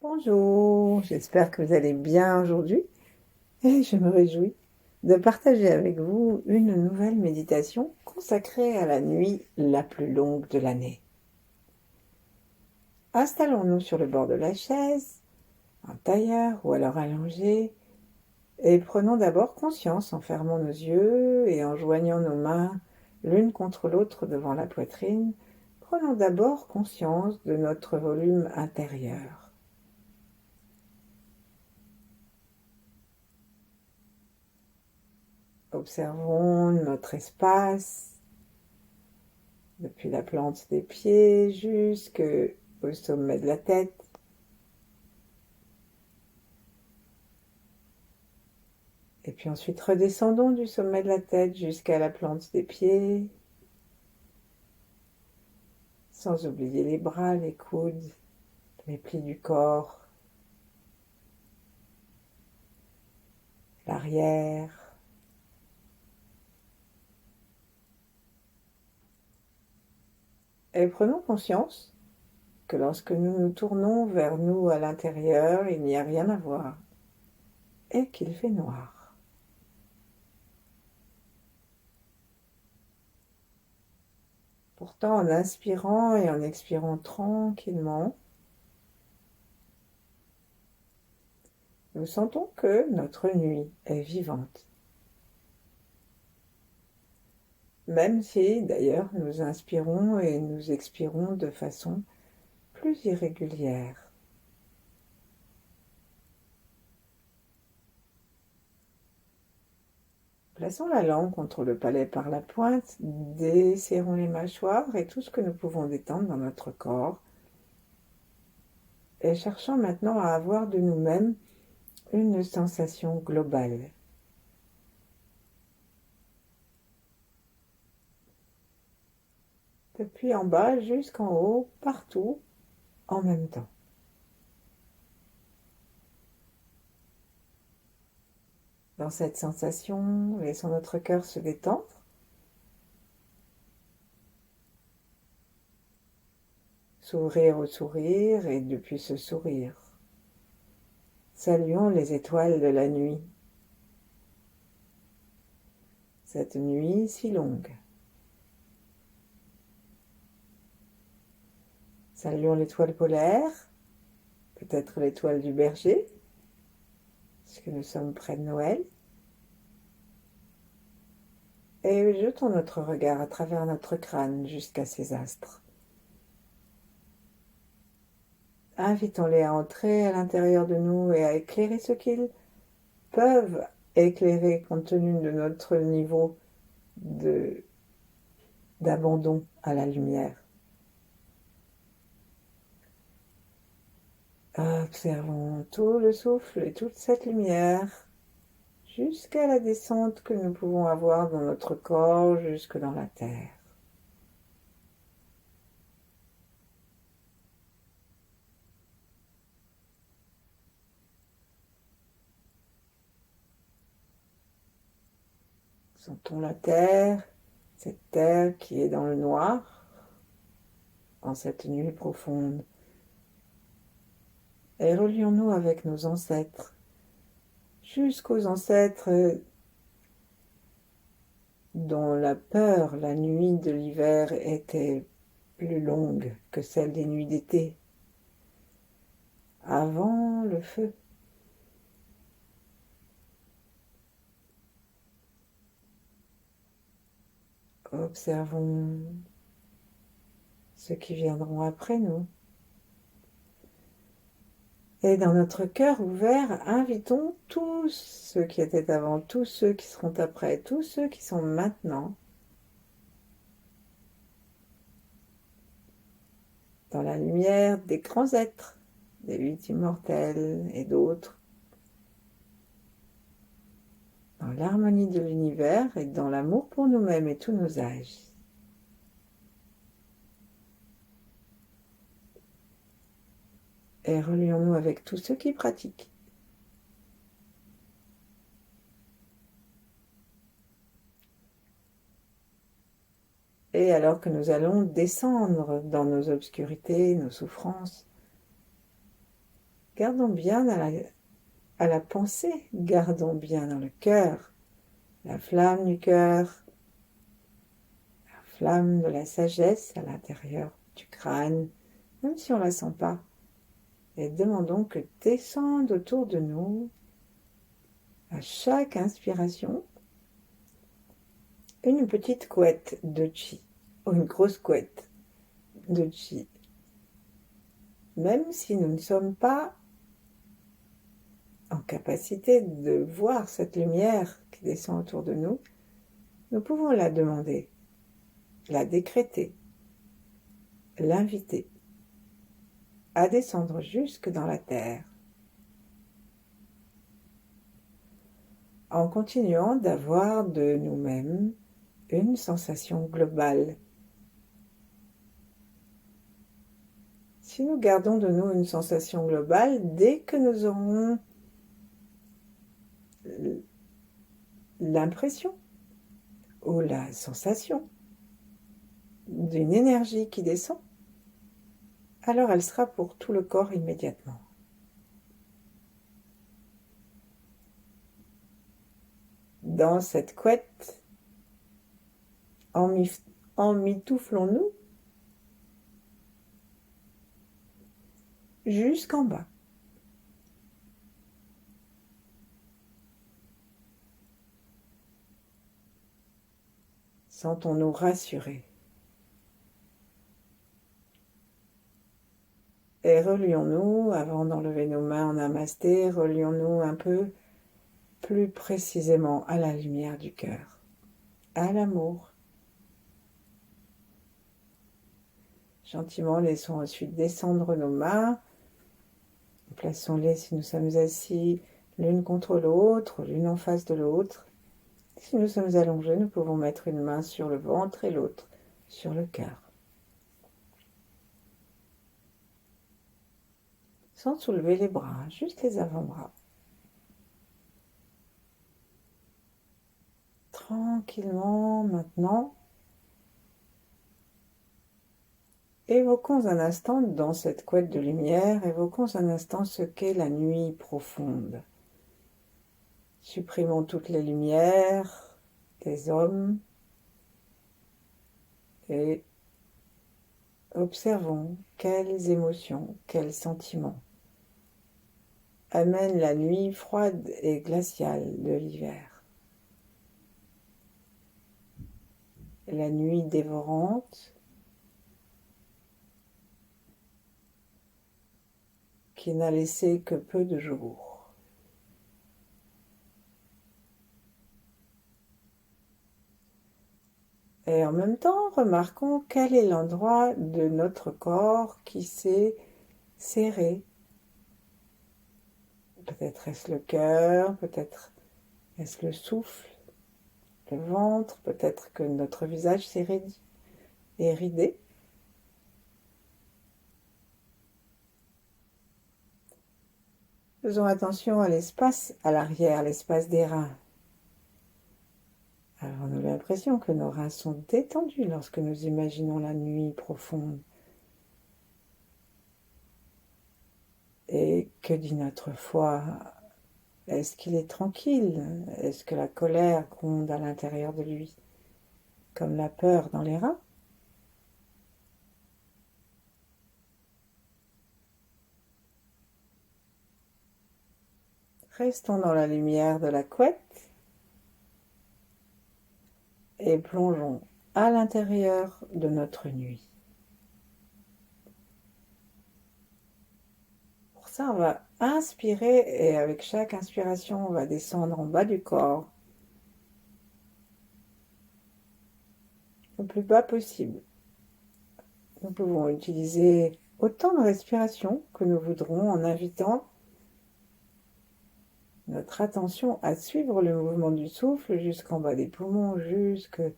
Bonjour, j'espère que vous allez bien aujourd'hui et je me réjouis de partager avec vous une nouvelle méditation consacrée à la nuit la plus longue de l'année. Installons-nous sur le bord de la chaise, en tailleur ou alors allongé et prenons d'abord conscience en fermant nos yeux et en joignant nos mains l'une contre l'autre devant la poitrine. Prenons d'abord conscience de notre volume intérieur. Observons notre espace, depuis la plante des pieds jusqu'au sommet de la tête. Et puis ensuite redescendons du sommet de la tête jusqu'à la plante des pieds, sans oublier les bras, les coudes, les plis du corps, l'arrière. Et prenons conscience que lorsque nous nous tournons vers nous à l'intérieur, il n'y a rien à voir et qu'il fait noir. Pourtant, en inspirant et en expirant tranquillement, nous sentons que notre nuit est vivante. Même si, d'ailleurs, nous inspirons et nous expirons de façon plus irrégulière. Plaçons la langue contre le palais par la pointe, desserrons les mâchoires et tout ce que nous pouvons détendre dans notre corps. Et cherchons maintenant à avoir de nous-mêmes une sensation globale. Depuis en bas jusqu'en haut, partout, en même temps. Dans cette sensation, laissons notre cœur se détendre. S'ouvrir au sourire et depuis ce sourire, saluons les étoiles de la nuit. Cette nuit si longue. Saluons l'étoile polaire, peut-être l'étoile du berger, puisque nous sommes près de Noël. Et jetons notre regard à travers notre crâne jusqu'à ces astres. Invitons-les à entrer à l'intérieur de nous et à éclairer ce qu'ils peuvent éclairer compte tenu de notre niveau d'abandon à la lumière. Observons tout le souffle et toute cette lumière jusqu'à la descente que nous pouvons avoir dans notre corps, jusque dans la terre. Sentons la terre, cette terre qui est dans le noir, en cette nuit profonde. Et relions-nous avec nos ancêtres, jusqu'aux ancêtres dont la peur, la nuit de l'hiver était plus longue que celle des nuits d'été, avant le feu. Observons ceux qui viendront après nous. Et dans notre cœur ouvert, invitons tous ceux qui étaient avant, tous ceux qui seront après, tous ceux qui sont maintenant, dans la lumière des grands êtres, des 8 immortels et d'autres, dans l'harmonie de l'univers et dans l'amour pour nous-mêmes et tous nos âges. Et relions-nous avec tous ceux qui pratiquent. Et alors que nous allons descendre dans nos obscurités, nos souffrances, Gardons bien à la pensée, gardons bien dans le cœur la flamme du cœur, la flamme de la sagesse à l'intérieur du crâne, même si on ne la sent pas. Et demandons que descende autour de nous, à chaque inspiration, une petite couette de chi, ou une grosse couette de chi. Même si nous ne sommes pas en capacité de voir cette lumière qui descend autour de nous, nous pouvons la demander, la décréter, l'inviter à descendre jusque dans la terre, en continuant d'avoir de nous-mêmes une sensation globale. Si nous gardons de nous une sensation globale, dès que nous aurons l'impression ou la sensation d'une énergie qui descend, alors elle sera pour tout le corps immédiatement. Dans cette couette, emmitouflons-nous jusqu'en bas. Sentons-nous rassurés. Et relions-nous, avant d'enlever nos mains en namasté, relions-nous un peu plus précisément à la lumière du cœur, à l'amour. Gentiment, laissons ensuite descendre nos mains. Plaçons-les si nous sommes assis l'une contre l'autre, l'une en face de l'autre. Si nous sommes allongés, nous pouvons mettre une main sur le ventre et l'autre sur le cœur. Sans soulever les bras, juste les avant-bras. Tranquillement maintenant, évoquons un instant dans cette couette de lumière, évoquons un instant ce qu'est la nuit profonde. Supprimons toutes les lumières des hommes et observons quelles émotions, quels sentiments amènent la nuit froide et glaciale de l'hiver. La nuit dévorante qui n'a laissé que peu de jours. Et en même temps, remarquons quel est l'endroit de notre corps qui s'est serré. Peut-être est-ce le cœur, peut-être est-ce le souffle, le ventre, peut-être que notre visage est ridé. Faisons attention à l'espace à l'arrière, l'espace des reins. Avons-nous l'impression que nos reins sont détendus lorsque nous imaginons la nuit profonde? Et que dit notre foie? Est-ce qu'il est tranquille? Est-ce que la colère gronde à l'intérieur de lui, comme la peur dans les reins? Restons dans la lumière de la couette et plongeons à l'intérieur de notre nuit. Pour ça, on va inspirer et avec chaque inspiration, on va descendre en bas du corps, le plus bas possible. Nous pouvons utiliser autant de respiration que nous voudrons en invitant notre attention à suivre le mouvement du souffle jusqu'en bas des poumons, jusqu'au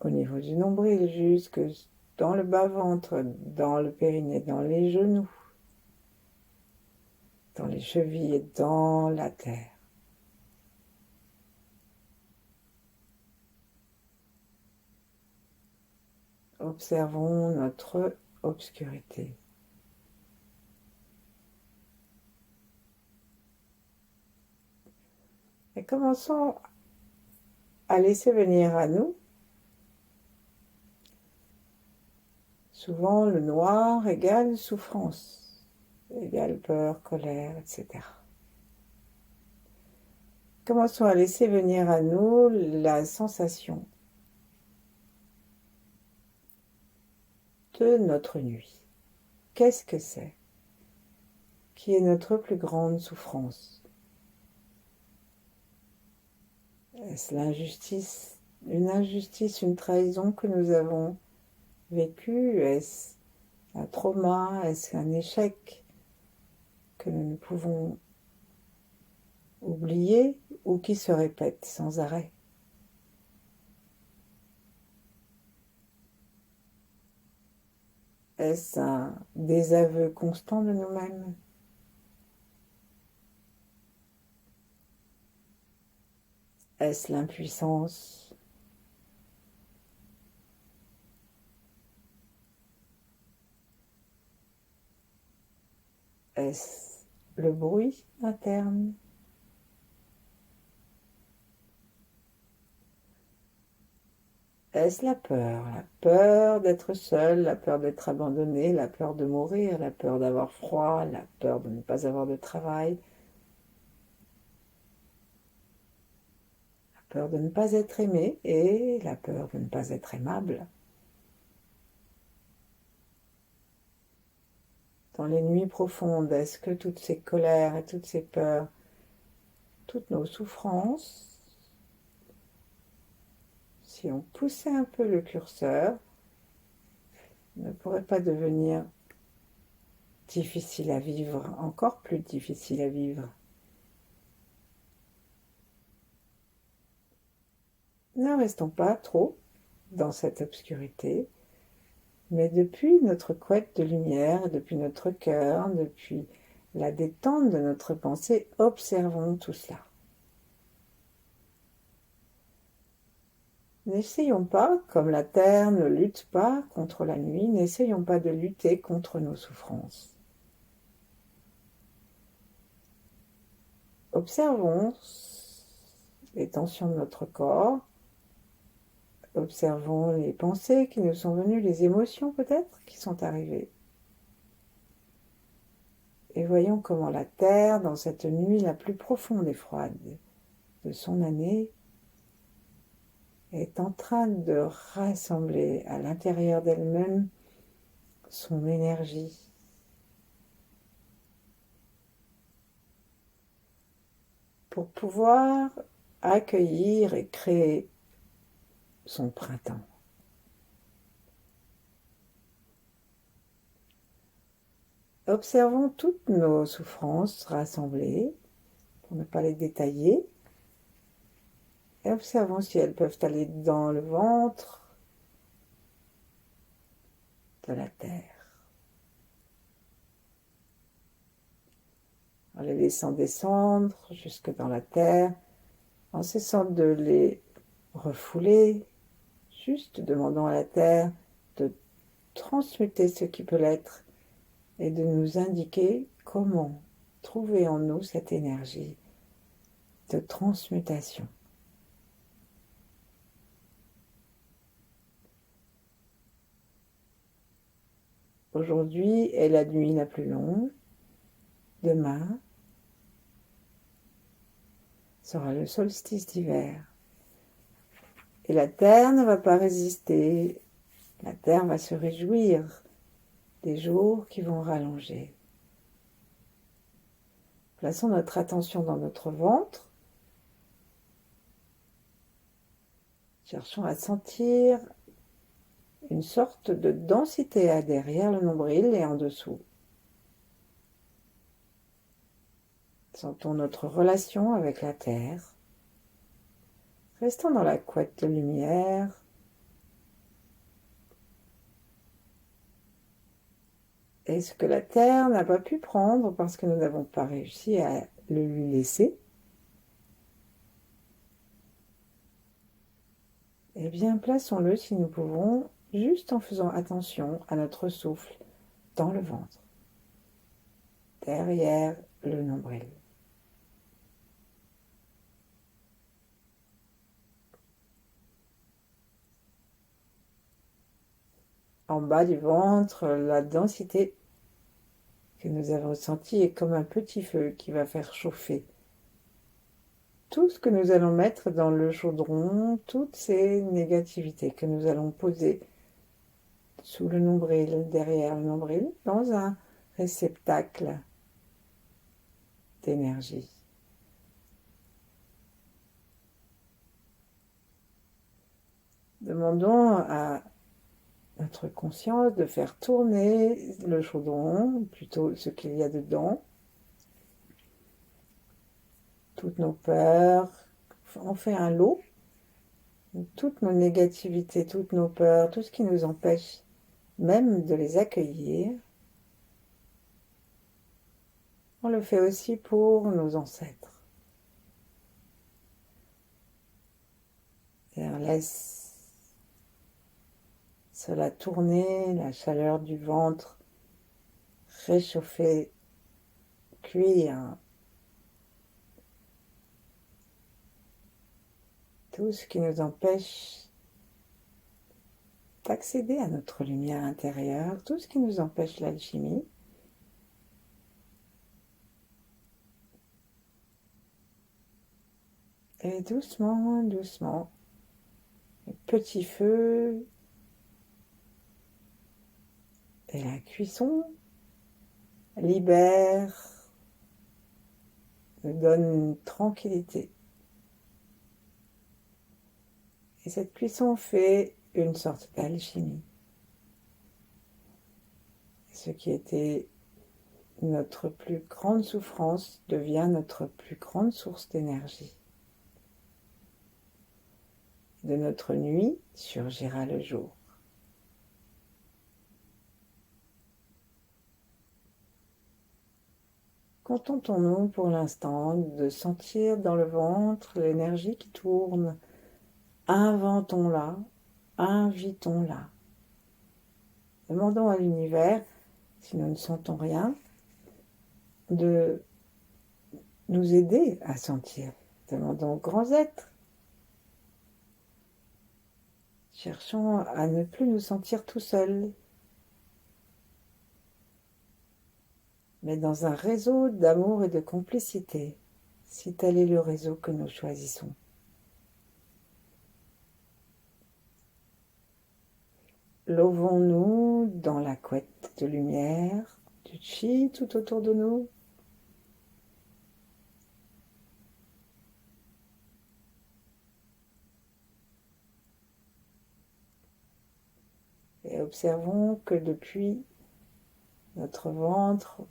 niveau du nombril, jusque dans le bas-ventre, dans le périnée, dans les genoux, dans les chevilles et dans la terre. Observons notre obscurité. Et commençons à laisser venir à nous. Souvent, le noir égale souffrance, égale peur, colère, etc. Commençons à laisser venir à nous la sensation de notre nuit. Qu'est-ce que c'est? Qui est notre plus grande souffrance? Est-ce l'injustice, une injustice, une trahison que nous avons vécue? Est-ce un trauma? Est-ce un échec que nous ne pouvons oublier ou qui se répète sans arrêt? Est-ce un désaveu constant de nous-mêmes? Est-ce l'impuissance? Est-ce le bruit interne? Est-ce la peur? La peur d'être seul, la peur d'être abandonné, la peur de mourir, la peur d'avoir froid, la peur de ne pas avoir de travail, la peur de ne pas être aimé et la peur de ne pas être aimable. Dans les nuits profondes, est-ce que toutes ces colères et toutes ces peurs, toutes nos souffrances, si on poussait un peu le curseur, ne pourraient pas devenir difficiles à vivre, encore plus difficiles à vivre? Ne restons pas trop dans cette obscurité, mais depuis notre couette de lumière, depuis notre cœur, depuis la détente de notre pensée, observons tout cela. N'essayons pas, comme la terre ne lutte pas contre la nuit, n'essayons pas de lutter contre nos souffrances. Observons les tensions de notre corps, observons les pensées qui nous sont venues, les émotions peut-être qui sont arrivées. Et voyons comment la terre, dans cette nuit la plus profonde et froide de son année, est en train de rassembler à l'intérieur d'elle-même son énergie pour pouvoir accueillir et créer son printemps. Observons toutes nos souffrances rassemblées pour ne pas les détailler et observons si elles peuvent aller dans le ventre de la terre, en les laissant descendre jusque dans la terre, en cessant de les refouler, juste demandant à la terre de transmuter ce qui peut l'être et de nous indiquer comment trouver en nous cette énergie de transmutation. Aujourd'hui est la nuit la plus longue. Demain sera le solstice d'hiver. Et la terre ne va pas résister. La terre va se réjouir des jours qui vont rallonger. Plaçons notre attention dans notre ventre. Cherchons à sentir une sorte de densité derrière le nombril et en dessous. Sentons notre relation avec la terre. Restons dans la couette de lumière. Et ce que la terre n'a pas pu prendre parce que nous n'avons pas réussi à le lui laisser, eh bien plaçons-le si nous pouvons, juste en faisant attention à notre souffle dans le ventre, derrière le nombril. en bas du ventre, la densité que nous avons ressentie est comme un petit feu qui va faire chauffer tout ce que nous allons mettre dans le chaudron, toutes ces négativités que nous allons poser sous le nombril, derrière le nombril, dans un réceptacle d'énergie. Demandons à notre conscience de faire tourner le chaudron, plutôt ce qu'il y a dedans, toutes nos peurs. On fait un lot, toutes nos négativités, toutes nos peurs, tout ce qui nous empêche même de les accueillir. On le fait aussi pour nos ancêtres. Et on laisse cela tourner, la chaleur du ventre réchauffer, cuire tout ce qui nous empêche d'accéder à notre lumière intérieure, tout ce qui nous empêche l'alchimie. Et doucement, doucement, le petit feu et la cuisson libèrent, nous donnent une tranquillité. Et cette cuisson fait une sorte d'alchimie. Ce qui était notre plus grande souffrance devient notre plus grande source d'énergie. De notre nuit surgira le jour. Contentons-nous pour l'instant de sentir dans le ventre l'énergie qui tourne. Inventons-la, invitons-la. Demandons à l'univers, si nous ne sentons rien, de nous aider à sentir. Demandons aux grands êtres. Cherchons à ne plus nous sentir tout seuls, mais dans un réseau d'amour et de complicité, si tel est le réseau que nous choisissons. Lovons-nous dans la couette de lumière, du chi tout autour de nous. Et observons que depuis notre ventre,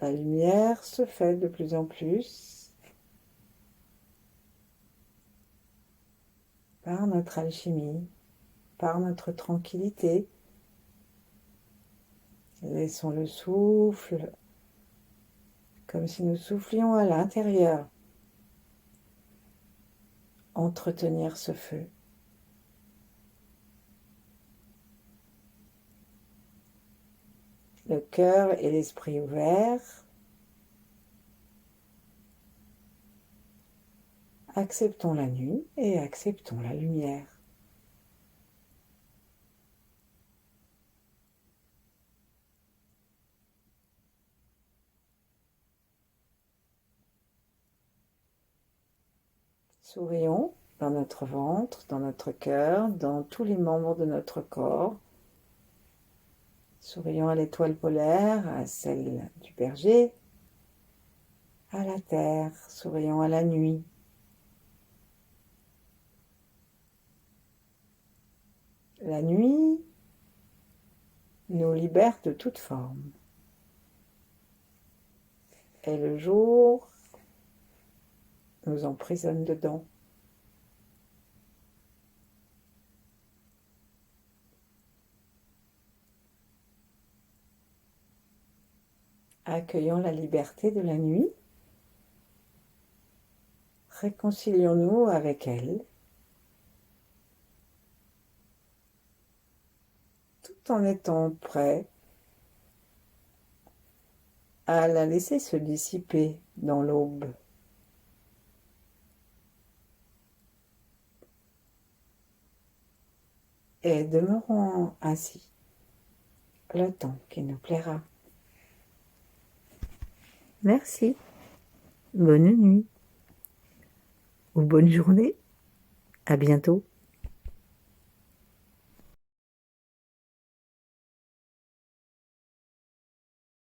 la lumière se fait de plus en plus par notre alchimie, par notre tranquillité. Laissons le souffle comme si nous soufflions à l'intérieur, entretenir ce feu. Le cœur et l'esprit ouverts, acceptons la nuit et acceptons la lumière. Sourions dans notre ventre, dans notre cœur, dans tous les membres de notre corps. Sourions à l'étoile polaire, à celle du berger, à la terre, sourions à la nuit. La nuit nous libère de toute forme. Et le jour nous emprisonne dedans. Accueillons la liberté de la nuit. Réconcilions-nous avec elle, tout en étant prêts à la laisser se dissiper dans l'aube. Et demeurons ainsi, le temps qui nous plaira. Merci. Bonne nuit ou bonne journée. À bientôt.